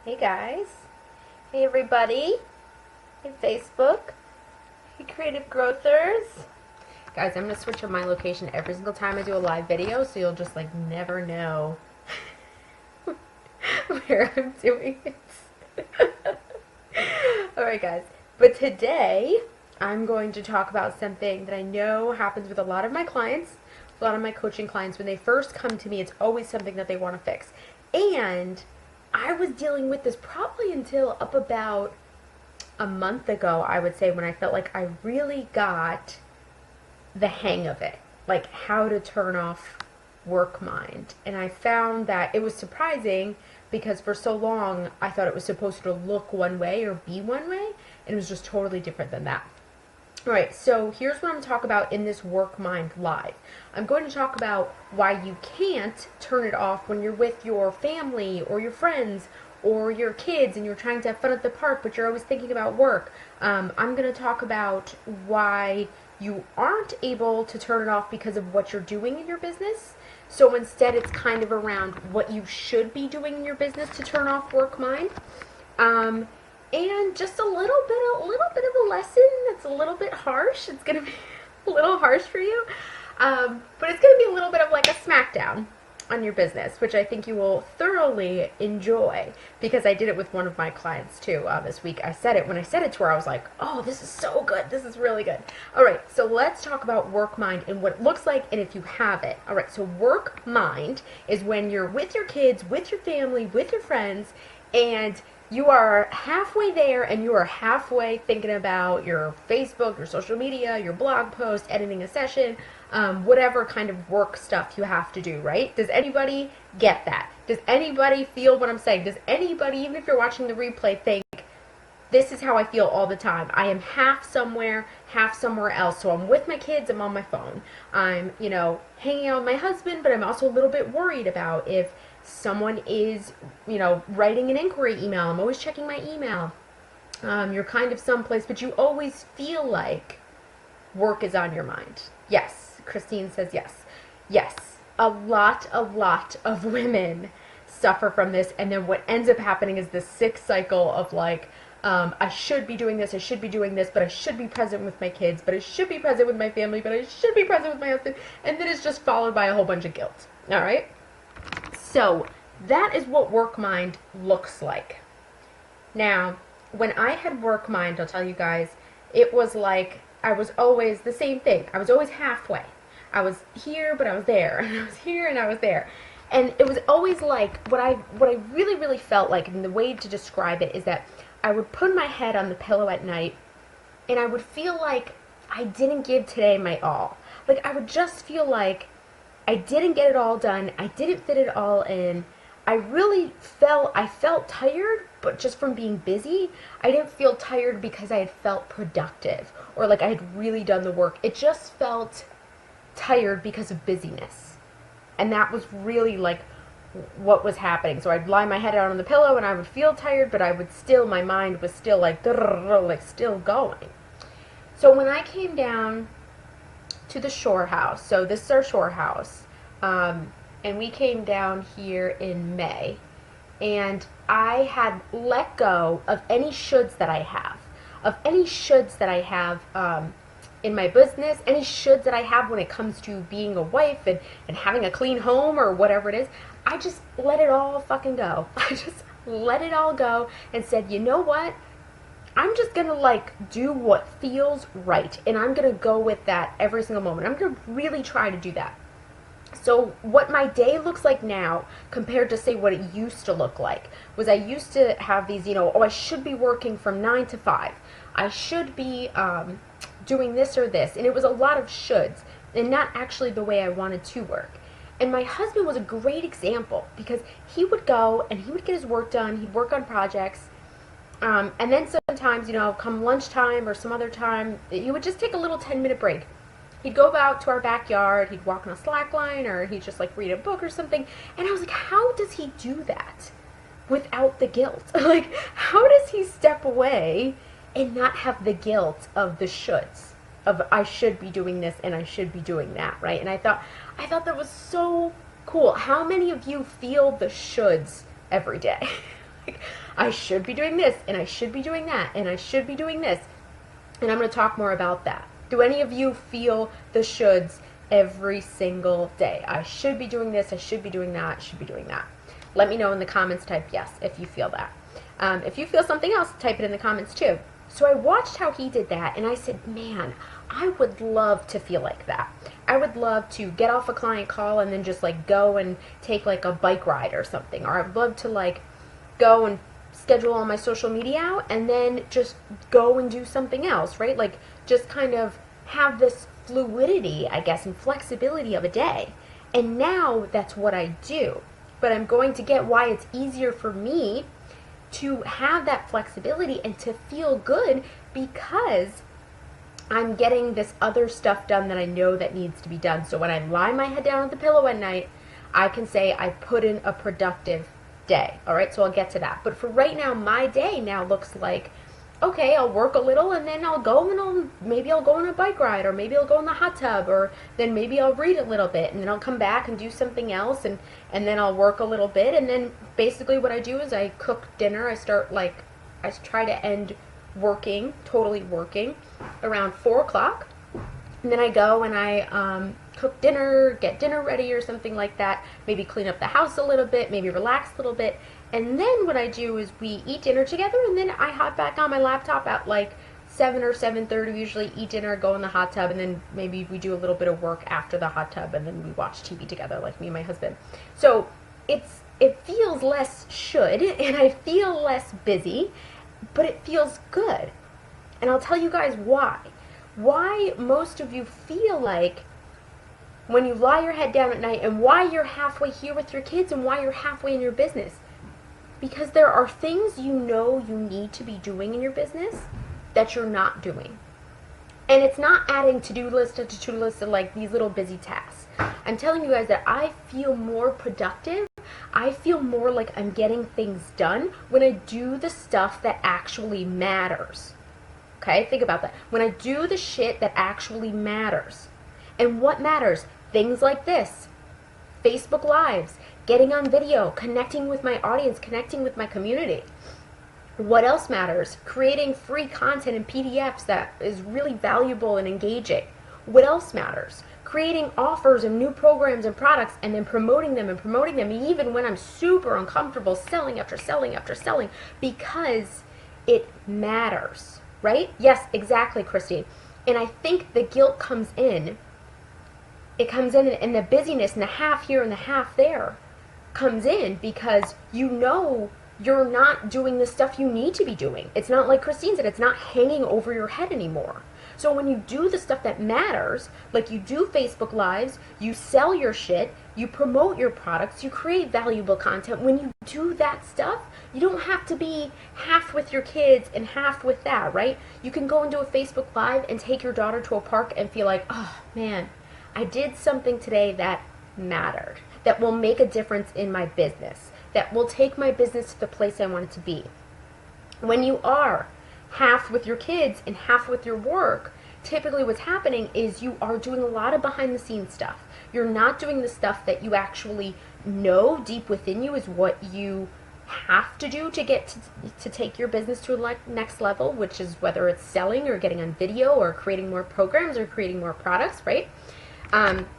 Hey guys. Hey everybody. Hey Facebook. Hey Creative Growthers. Guys, I'm going to switch up my location every single time I do a live video, so you'll just like never know where I'm doing it. Alright guys, but today I'm going to talk about something that I know happens with a lot of my clients, a lot of my coaching clients. When they first come to me, it's always something that they want to fix. And I was dealing with this probably until up about a month ago, I would say, when I felt like I really got the hang of it, like how to turn off work mind. And I found that it was surprising because for so long I thought it was supposed to look one way or be one way, and it was just totally different than that. Alright, so here's what I'm going to talk about in this Work Mind Live. I'm going to talk about why you can't turn it off when you're with your family or your friends or your kids and you're trying to have fun at the park, but you're always thinking about work. I'm going to talk about why you aren't able to turn it off because of what you're doing in your business. So instead, it's kind of around what you should be doing in your business to turn off work mind. And just a little bit of a lesson that's a little bit harsh. It's going to be a little harsh for you, but it's going to be a little bit of like a smackdown on your business, which I think you will thoroughly enjoy, because I did it with one of my clients too this week. I said it, when I said it to her, I was like, oh, this is so good. This is really good. All right, so let's talk about work mind and what it looks like and if you have it. All right, so work mind is when you're with your kids, with your family, with your friends, and you are halfway there and you are halfway thinking about your Facebook, your social media, your blog post, editing a session, whatever kind of work stuff you have to do, right? Does anybody get that? Does anybody feel what I'm saying? Does anybody, even if you're watching the replay, think, this is how I feel all the time? I am half somewhere else. So I'm with my kids, I'm on my phone. I'm, hanging out with my husband, but I'm also a little bit worried about if someone is, writing an inquiry email. I'm always checking my email. You're kind of someplace, but you always feel like work is on your mind. Yes, Christine says yes. Yes, a lot of women suffer from this, and then what ends up happening is this sick cycle of like, I should be doing this, but I should be present with my kids, but I should be present with my family, but I should be present with my husband, and then it's just followed by a whole bunch of guilt. All right? So that is what work mind looks like. Now, when I had work mind, I'll tell you guys, it was like I was always the same thing. I was always halfway. I was here, but I was there, and I was here, and I was there. And it was always like, what I really felt like, and the way to describe it is that I would put my head on the pillow at night, and I would feel like I didn't give today my all. Like, I would just feel like I didn't get it all done. I didn't fit it all in. I felt tired, but just from being busy. I didn't feel tired because I had felt productive or like I had really done the work. It just felt tired because of busyness. And that was really like what was happening. So I'd lie my head out on the pillow and I would feel tired, but my mind was still like still going. So when I came down to the shore house. So this is our shore house. And we came down here in May. And I had let go of any shoulds that I have. In my business, any shoulds that I have when it comes to being a wife and having a clean home or whatever it is. I just let it all fucking go. I just let it all go and said, you know what? I'm just going to do what feels right, and I'm going to go with that every single moment. I'm going to really try to do that. So what my day looks like now compared to, say, what it used to look like was I used to have these, I should be working from 9 to 5. I should be doing this or this. And it was a lot of shoulds and not actually the way I wanted to work. And my husband was a great example because he would go and he would get his work done. He'd work on projects. And then sometimes, come lunchtime or some other time, he would just take a little 10-minute break. He'd go out to our backyard, he'd walk on a slack line, or he'd just read a book or something. And I was like, how does he do that without the guilt? Like, how does he step away and not have the guilt of the shoulds? Of I should be doing this and I should be doing that, right? And I thought that was so cool. How many of you feel the shoulds every day? Like, I should be doing this, and I should be doing that, and I should be doing this. And I'm going to talk more about that. Do any of you feel the shoulds every single day? I should be doing this, I should be doing that, I should be doing that. Let me know in the comments, type yes if you feel that. If you feel something else, type it in the comments too. So I watched how he did that, and I said, man, I would love to feel like that. I would love to get off a client call and then just like go and take like a bike ride or something. Or I'd love to like go and schedule all my social media out and then just go and do something else, right? Like just kind of have this fluidity, I guess, and flexibility of a day. And now that's what I do. But I'm going to get why it's easier for me to have that flexibility and to feel good because I'm getting this other stuff done that I know that needs to be done. So when I lie my head down at the pillow at night, I can say I put in a productive day. All right, so I'll get to that. But for right now, my day now looks like, okay, I'll work a little and then I'll go and maybe I'll go on a bike ride, or maybe I'll go in the hot tub, or then maybe I'll read a little bit and then I'll come back and do something else, and then I'll work a little bit, and then basically what I do is I cook dinner. I try to end working, totally working, around 4 o'clock, and then I go and I cook dinner, get dinner ready or something like that, maybe clean up the house a little bit, maybe relax a little bit. And then what I do is we eat dinner together, and then I hop back on my laptop at like 7 or 7:30, usually eat dinner, go in the hot tub, and then maybe we do a little bit of work after the hot tub, and then we watch TV together, like me and my husband. So it feels less should, and I feel less busy, but it feels good. And I'll tell you guys why. Why most of you feel like when you lie your head down at night, and why you're halfway here with your kids, and why you're halfway in your business. Because there are things you know you need to be doing in your business that you're not doing. And it's not adding to-do list of like these little busy tasks. I'm telling you guys that I feel more productive. I feel more like I'm getting things done when I do the stuff that actually matters. Okay, think about that. When I do the shit that actually matters. And what matters? Things like this. Facebook Lives, getting on video, connecting with my audience, connecting with my community. What else matters? Creating free content and PDFs that is really valuable and engaging. What else matters? Creating offers and new programs and products, and then promoting them, even when I'm super uncomfortable, selling after selling after selling, because it matters, right? Yes, exactly, Christine. And I think the guilt comes in. It comes in, and the busyness and the half here and the half there comes in because you know you're not doing the stuff you need to be doing. It's not like Christine said, it's not hanging over your head anymore. So when you do the stuff that matters, like you do Facebook Lives, you sell your shit, you promote your products, you create valuable content, when you do that stuff, you don't have to be half with your kids and half with that, right? You can go and do a Facebook Live and take your daughter to a park and feel like, oh man, I did something today that mattered, that will make a difference in my business, that will take my business to the place I want it to be. When you are half with your kids and half with your work, typically what's happening is you are doing a lot of behind the scenes stuff. You're not doing the stuff that you actually know deep within you is what you have to do to get to take your business to a next level, which is whether it's selling or getting on video or creating more programs or creating more products, right?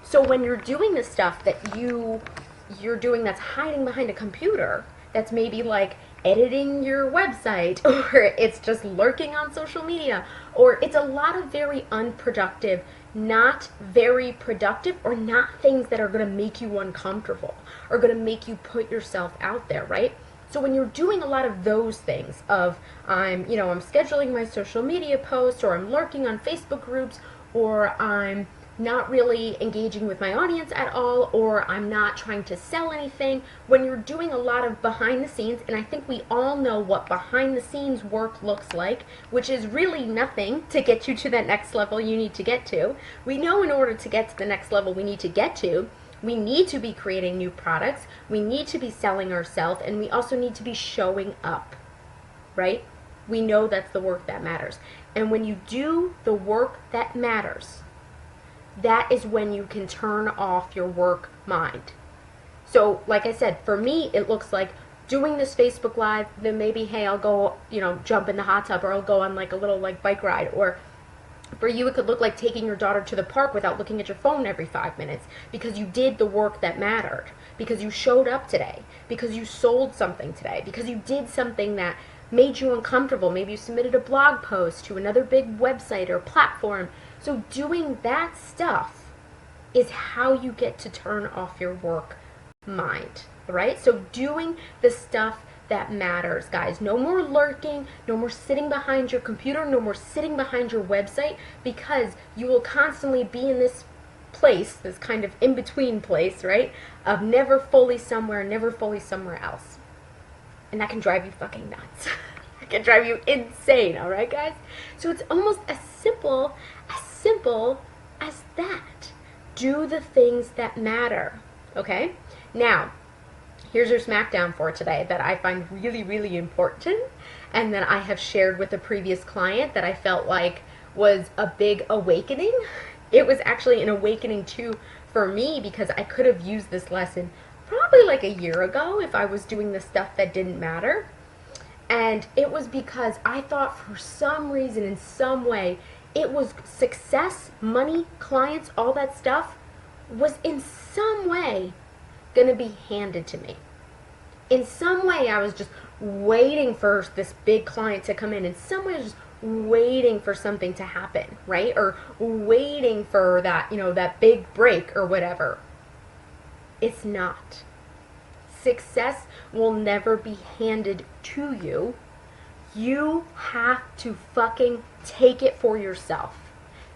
So when you're doing the stuff that you're doing that's hiding behind a computer, that's maybe like editing your website, or it's just lurking on social media, or it's a lot of very unproductive, not very productive, or not things that are going to make you uncomfortable, or going to make you put yourself out there, right? So when you're doing a lot of those things of I'm scheduling my social media posts, or I'm lurking on Facebook groups, or I'm not really engaging with my audience at all, or I'm not trying to sell anything, when you're doing a lot of behind the scenes, and I think we all know what behind the scenes work looks like, which is really nothing to get you to that next level you need to get to. We know in order to get to the next level we need to get to, we need to be creating new products, we need to be selling ourselves, and we also need to be showing up, right? We know that's the work that matters. And when you do the work that matters, that is when you can turn off your work mind. So like I said, for me, it looks like doing this Facebook Live, then maybe, hey, I'll go, jump in the hot tub, or I'll go on like a little like bike ride. Or for you, it could look like taking your daughter to the park without looking at your phone every 5 minutes, because you did the work that mattered, because you showed up today, because you sold something today, because you did something that made you uncomfortable. Maybe you submitted a blog post to another big website or platform. So doing that stuff is how you get to turn off your work mind, right? So doing the stuff that matters, guys. No more lurking, no more sitting behind your computer, no more sitting behind your website, because you will constantly be in this place, this kind of in-between place, right? Of never fully somewhere, never fully somewhere else. And that can drive you fucking nuts. It can drive you insane, all right, guys? So it's almost as simple as that. Do the things that matter, okay? Now, here's your smackdown for today that I find really, really important, and that I have shared with a previous client that I felt like was a big awakening. It was actually an awakening too for me, because I could have used this lesson probably like a year ago if I was doing the stuff that didn't matter. And it was because I thought for some reason, in some way, it was success, money, clients, all that stuff was in some way gonna be handed to me. In some way, I was just waiting for this big client to come in. In some way, I was just waiting for something to happen, right? Or waiting for that, that big break or whatever. It's not. Success will never be handed to you. You have to fucking take it for yourself.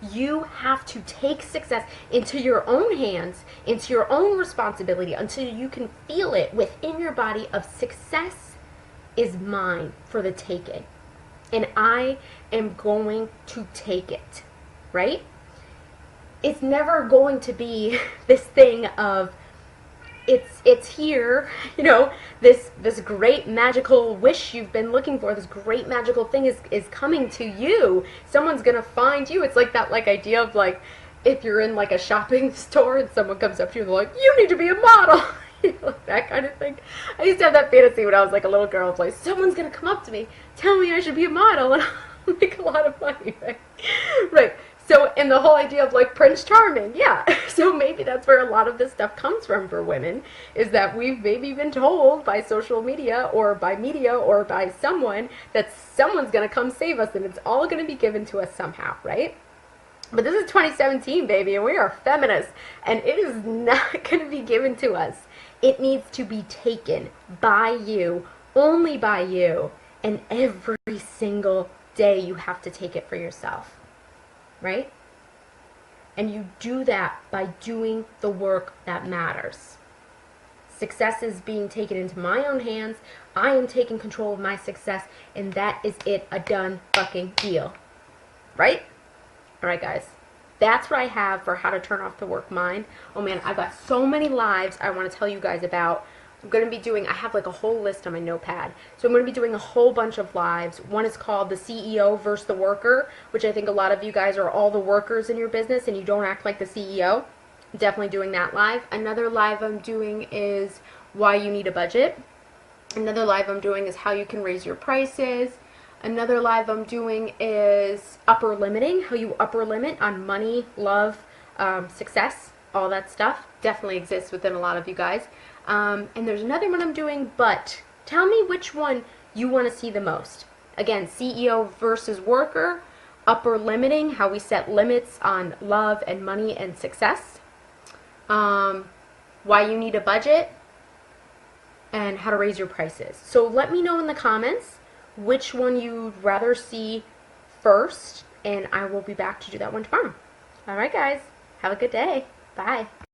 You have to take success into your own hands, into your own responsibility, until you can feel it within your body of success is mine for the taking. And I am going to take it, right? It's never going to be this thing of, it's here, this great magical wish you've been looking for, this great magical thing is coming to you. Someone's gonna find you. It's like that idea of if you're in a shopping store and someone comes up to you and they're like, you need to be a model. That kind of thing. I used to have that fantasy when I was a little girl. It's like, someone's gonna come up to me, tell me I should be a model, and I'll make a lot of money, right? Right. So, and the whole idea of Prince Charming, yeah. So maybe that's where a lot of this stuff comes from for women, is that we've maybe been told by social media or by media or by someone that someone's going to come save us, and it's all going to be given to us somehow, right? But this is 2017, baby, and we are feminists, and it is not going to be given to us. It needs to be taken by you, only by you, and every single day you have to take it for yourself. Right? And you do that by doing the work that matters. Success is being taken into my own hands. I am taking control of my success, and that is it, a done fucking deal. Right? Alright, guys. That's what I have for how to turn off the work mind. Oh man, I've got so many lives I want to tell you guys about. I'm going to be doing, I have a whole list on my notepad. So I'm going to be doing a whole bunch of lives. One is called The CEO versus the Worker, which I think a lot of you guys are all the workers in your business and you don't act like the CEO. Definitely doing that live. Another live I'm doing is Why You Need a Budget. Another live I'm doing is How You Can Raise Your Prices. Another live I'm doing is Upper Limiting, how you upper limit on money, love, success, all that stuff. Definitely exists within a lot of you guys. And there's another one I'm doing, but tell me which one you want to see the most. Again, CEO versus worker, upper limiting, how we set limits on love and money and success, why you need a budget, and how to raise your prices. So let me know in the comments which one you'd rather see first, and I will be back to do that one tomorrow. All right, guys. Have a good day. Bye.